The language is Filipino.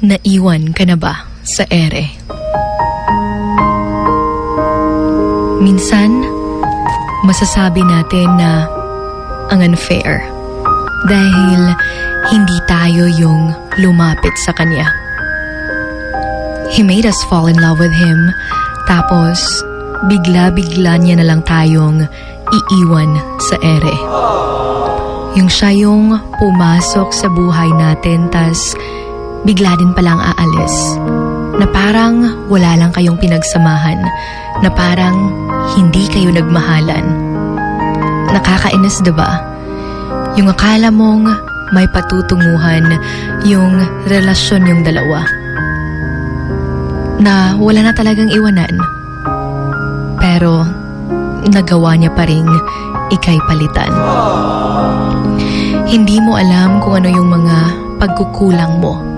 Naiwan ka na ba sa ere? Minsan, masasabi natin na ang unfair dahil hindi tayo yung lumapit sa kanya. He made us fall in love with him, tapos bigla-bigla niya na lang tayong iiwan sa ere. Yung siya yung pumasok sa buhay natin, tas bigla din palang aalis. Na parang wala lang kayong pinagsamahan. Na parang hindi kayo nagmahalan. Nakakainis, diba? Yung akala mong may patutunguhan yung relasyon yung dalawa. Na wala na talagang iwanan. Pero nagawa niya pa ring ikay palitan. Hindi mo alam kung ano yung mga pagkukulang mo